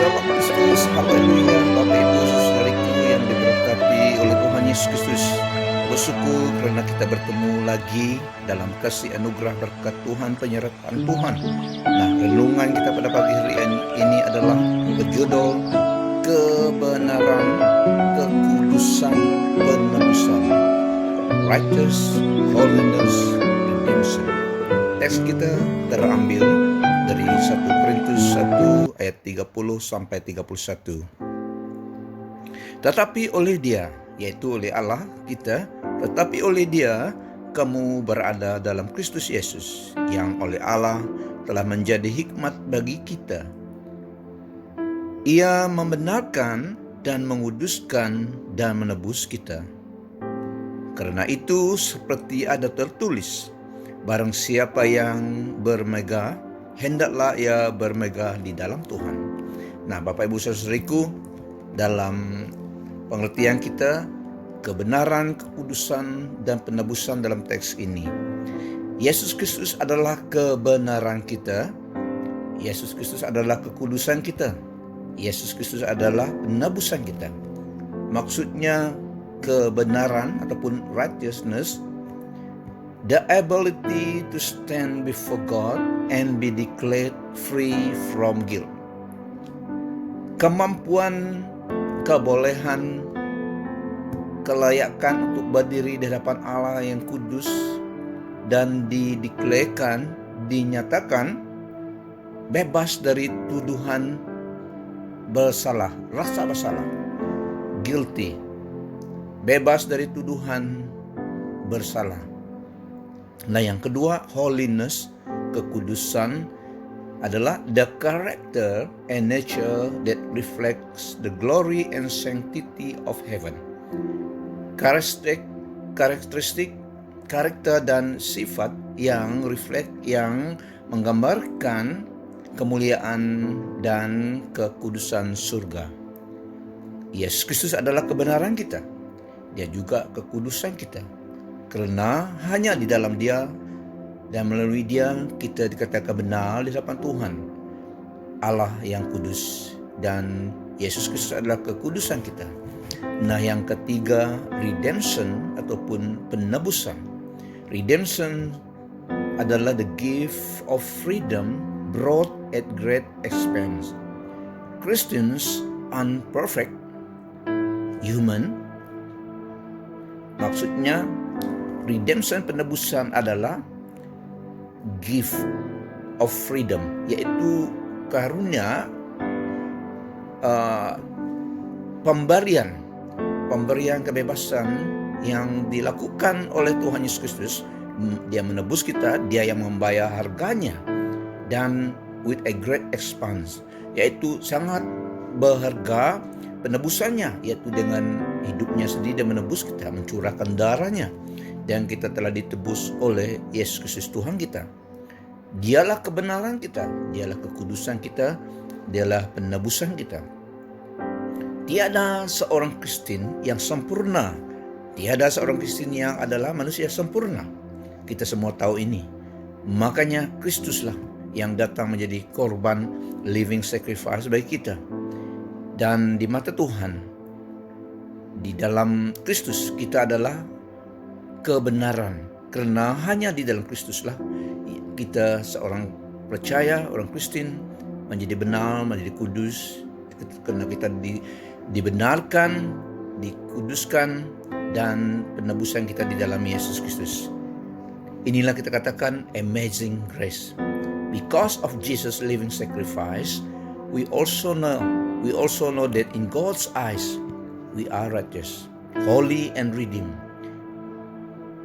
Salam Kristus, haleluya. Bapak Ibu saudariku yang diberkati oleh Tuhan Yesus Kristus, bersyukur karena kita bertemu lagi dalam kasih anugerah berkat Tuhan, penyertaan Tuhan. Nah, renungan kita pada pagi hari ini adalah berjudul kebenaran, kekudusan, penebusan, righteous, holiness, redemption. Teks kita terambil dari 1 Korintus 1 ayat 30 sampai 31. Tetapi oleh Dia, yaitu oleh Allah kita, tetapi oleh Dia kamu berada dalam Kristus Yesus, yang oleh Allah telah menjadi hikmat bagi kita. Ia membenarkan dan menguduskan dan menebus kita. Karena itu seperti ada tertulis, barang siapa yang bermegah, hendaklah ia bermegah di dalam Tuhan. Nah, Bapak Ibu saudariku, dalam pengertian kita, kebenaran, kekudusan, dan penebusan dalam teks ini, Yesus Kristus adalah kebenaran kita, Yesus Kristus adalah kekudusan kita, Yesus Kristus adalah penebusan kita. Maksudnya kebenaran ataupun righteousness, the ability to stand before God and be declared free from guilt. Kemampuan, kebolehan, kelayakan untuk berdiri di hadapan Allah yang kudus dan dideklarasikan, dinyatakan bebas dari tuduhan bersalah, rasa bersalah, guilty, bebas dari tuduhan bersalah. Nah, yang kedua, holiness, kekudusan, adalah the character and nature that reflects the glory and sanctity of heaven. Karakteristik, karakter dan sifat yang menggambarkan kemuliaan dan kekudusan surga. Yesus Kristus adalah kebenaran kita. Dia juga kekudusan kita. Karena hanya di dalam Dia dan melalui Dia kita dikatakan benar di hadapan Tuhan, Allah yang kudus, dan Yesus Kristus adalah kekudusan kita. Nah, yang ketiga, redemption ataupun penebusan. Redemption adalah the gift of freedom brought at great expense. Christians unperfect, human. Maksudnya redemption, penebusan adalah gift of freedom, yaitu karunia, pemberian kebebasan yang dilakukan oleh Tuhan Yesus Kristus. Dia menebus kita, Dia yang membayar harganya, dan with a great expense, yaitu sangat berharga penebusannya, yaitu dengan hidupnya sendiri dia menebus kita, mencurahkan darahnya, dan kita telah ditebus oleh Yesus Kristus Tuhan kita. Dialah kebenaran kita, Dialah kekudusan kita, Dialah penebusan kita. Tiada seorang Kristen yang sempurna, tiada seorang Kristen yang adalah manusia sempurna. Kita semua tahu ini. Makanya Kristuslah yang datang menjadi korban, living sacrifice bagi kita. Dan di mata Tuhan, di dalam Kristus kita adalah kebenaran, karena hanya di dalam Kristuslah kita seorang percaya, orang Kristen menjadi benar, menjadi kudus, karena kita dibenarkan, dikuduskan, dan penebusan kita di dalam Yesus Kristus. Inilah kita katakan amazing grace. Because of Jesus' living sacrifice, we also know that in God's eyes we are righteous, holy, and redeemed.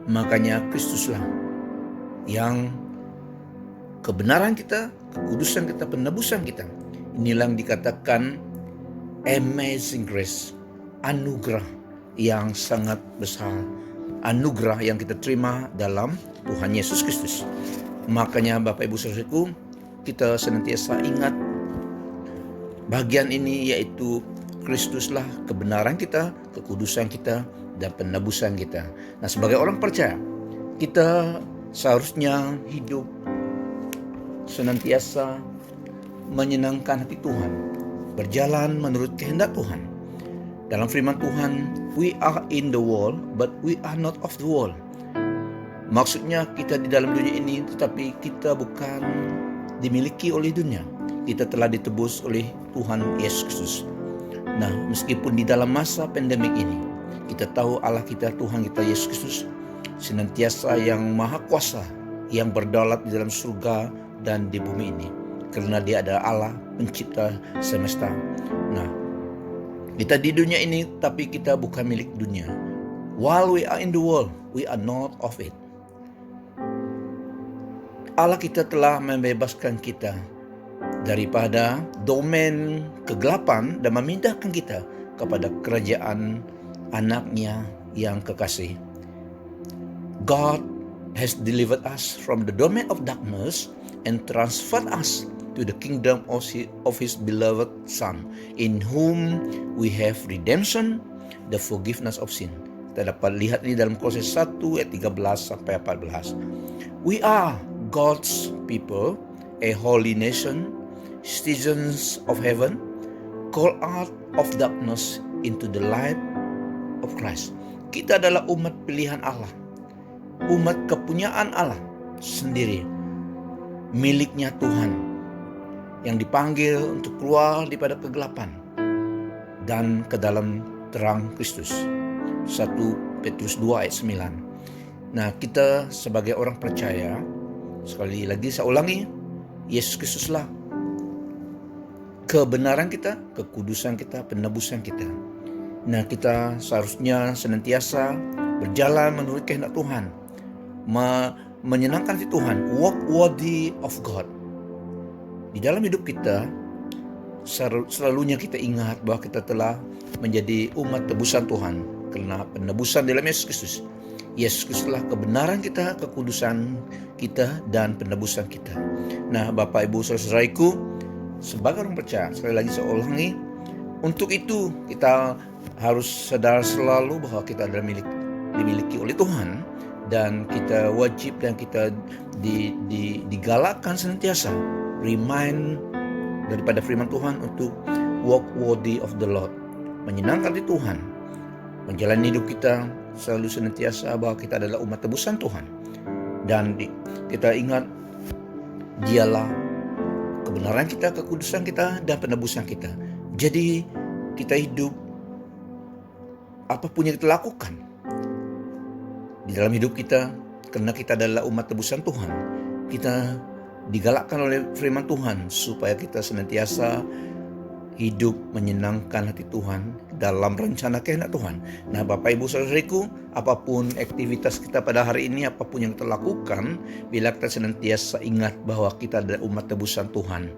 Makanya Kristuslah yang kebenaran kita, kekudusan kita, penebusan kita. Inilah yang dikatakan amazing grace, anugerah yang sangat besar, anugerah yang kita terima dalam Tuhan Yesus Kristus. Makanya Bapak Ibu saudaraku, kita senantiasa ingat bagian ini, yaitu Kristuslah kebenaran kita, kekudusan kita, dan penebusan kita. Nah, sebagai orang percaya, kita seharusnya hidup senantiasa menyenangkan hati Tuhan, berjalan menurut kehendak Tuhan. Dalam firman Tuhan, we are in the world, but we are not of the world. Maksudnya kita di dalam dunia ini, tetapi kita bukan dimiliki oleh dunia. Kita telah ditebus oleh Tuhan Yesus Kristus. Nah, meskipun di dalam masa pandemik ini, kita tahu Allah kita, Tuhan kita Yesus Kristus, senantiasa yang maha kuasa, yang berdaulat di dalam surga dan di bumi ini. Karena dia adalah Allah, pencipta semesta. Nah, kita di dunia ini, tapi kita bukan milik dunia. While we are in the world, we are not of it. Allah kita telah membebaskan kita daripada domain kegelapan dan memindahkan kita kepada kerajaan anaknya yang kekasih. God has delivered us from the domain of darkness and transferred us to the kingdom of his beloved Son, in whom we have redemption, the forgiveness of sin. Kita dapat lihat ini dalam Kolose 1 ayat 13 sampai 14. We are God's people, a holy nation, citizens of heaven, called out of darkness into the light of Christ. Kita adalah umat pilihan Allah, umat kepunyaan Allah sendiri, miliknya Tuhan, yang dipanggil untuk keluar daripada kegelapan dan ke dalam terang Kristus. 1 Petrus 2 ayat 9. Nah, kita sebagai orang percaya, sekali lagi saya ulangi, Yesus Kristuslah kebenaran kita, kekudusan kita, penebusan kita. Nah, kita seharusnya senantiasa berjalan menurut kehendak Tuhan, menyenangkan hati Tuhan, walk worthy of God. Di dalam hidup kita, selalunya kita ingat bahwa kita telah menjadi umat tebusan Tuhan karena penebusan dalam Yesus Kristus. Yesus Kristuslah kebenaran kita, kekudusan kita, dan penebusan kita. Nah, Bapak Ibu Saudara-saudariku, sebagai orang percaya, sekali lagi saya ulangi, untuk itu kita harus sadar selalu bahwa kita adalah dimiliki oleh Tuhan, dan kita wajib dan kita digalakkan senantiasa remind daripada firman Tuhan untuk walk worthy of the Lord, menyenangkan di Tuhan, menjalani hidup kita selalu senantiasa bahwa kita adalah umat tebusan Tuhan, dan kita ingat dialah kebenaran kita, kekudusan kita, dan penebusan kita. Jadi kita hidup, apapun yang kita lakukan di dalam hidup kita, karena kita adalah umat tebusan Tuhan, kita digalakkan oleh firman Tuhan supaya kita senantiasa hidup menyenangkan hati Tuhan dalam rencana kehendak Tuhan. Nah, Bapak Ibu Saudariku, apapun aktivitas kita pada hari ini, apapun yang kita lakukan, bila kita senantiasa ingat bahwa kita adalah umat tebusan Tuhan,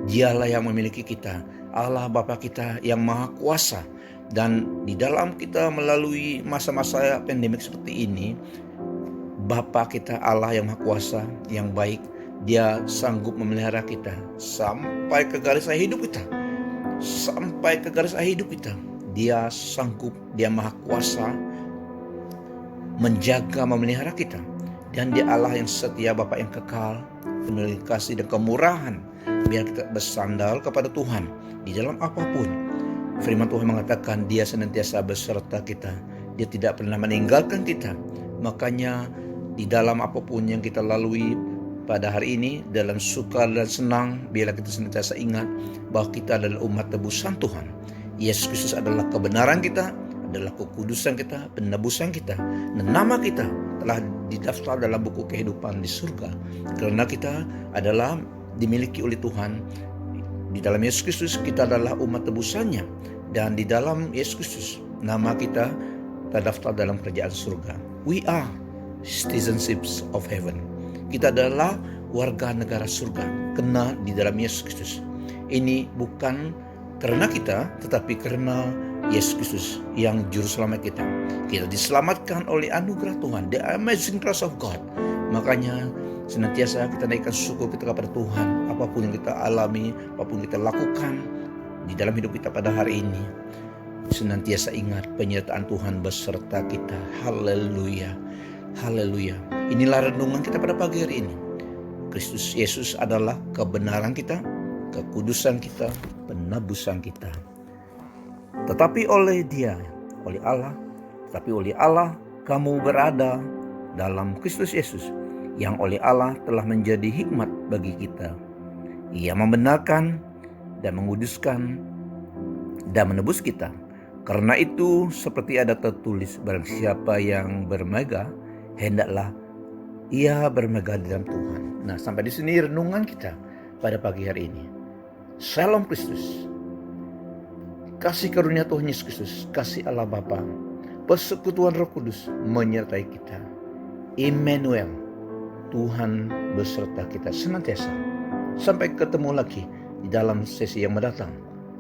Dialah yang memiliki kita, Allah Bapa kita yang maha kuasa. Dan di dalam kita melalui masa-masa pandemik seperti ini, Bapa kita Allah yang maha kuasa, yang baik, Dia sanggup memelihara kita sampai ke garis akhir hidup kita. Sampai ke garis akhir hidup kita, Dia sanggup, Dia maha kuasa menjaga, memelihara kita. Dan Dia Allah yang setia, Bapa yang kekal, penuh kasih dan kemurahan, biar kita bersandar kepada Tuhan di dalam apapun. Firman Tuhan mengatakan Dia senantiasa beserta kita, Dia tidak pernah meninggalkan kita. Makanya di dalam apapun yang kita lalui pada hari ini, dalam suka dan senang, biarlah kita senantiasa ingat bahwa kita adalah umat tebusan Tuhan. Yesus Kristus adalah kebenaran kita, adalah kekudusan kita, penebusan kita. Dan nama kita telah didaftar dalam buku kehidupan di surga. Karena kita adalah dimiliki oleh Tuhan. Di dalam Yesus Kristus kita adalah umat tebusannya. Dan di dalam Yesus Kristus nama kita terdaftar dalam kerajaan surga. We are citizens of heaven. Kita adalah warga negara surga, kena di dalam Yesus Kristus. Ini bukan karena kita, tetapi karena Yesus Kristus yang juru selamat kita. Kita diselamatkan oleh anugerah Tuhan, the amazing grace of God. Makanya senantiasa kita naikkan syukur kita kepada Tuhan, apapun yang kita alami, apapun yang kita lakukan di dalam hidup kita pada hari ini. Senantiasa ingat penyertaan Tuhan beserta kita. Haleluya. Haleluya. Inilah renungan kita pada pagi hari ini. Kristus Yesus adalah kebenaran kita, kekudusan kita, penebusan kita. Tetapi oleh Allah kamu berada dalam Kristus Yesus, yang oleh Allah telah menjadi hikmat bagi kita. Ia membenarkan dan menguduskan dan menebus kita. Karena itu seperti ada tertulis, barang siapa yang bermegah, hendaklah ia bermegah di dalam Tuhan. Nah, sampai di sini renungan kita pada pagi hari ini. Shalom Kristus. Kasih karunia Tuhan Yesus Kristus, kasih Allah Bapa, persekutuan Roh Kudus menyertai kita. Immanuel, Tuhan beserta kita senantiasa. Sampai ketemu lagi di dalam sesi yang mendatang,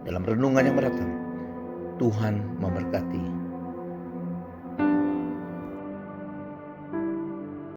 dalam renungan yang mendatang. Tuhan memberkati.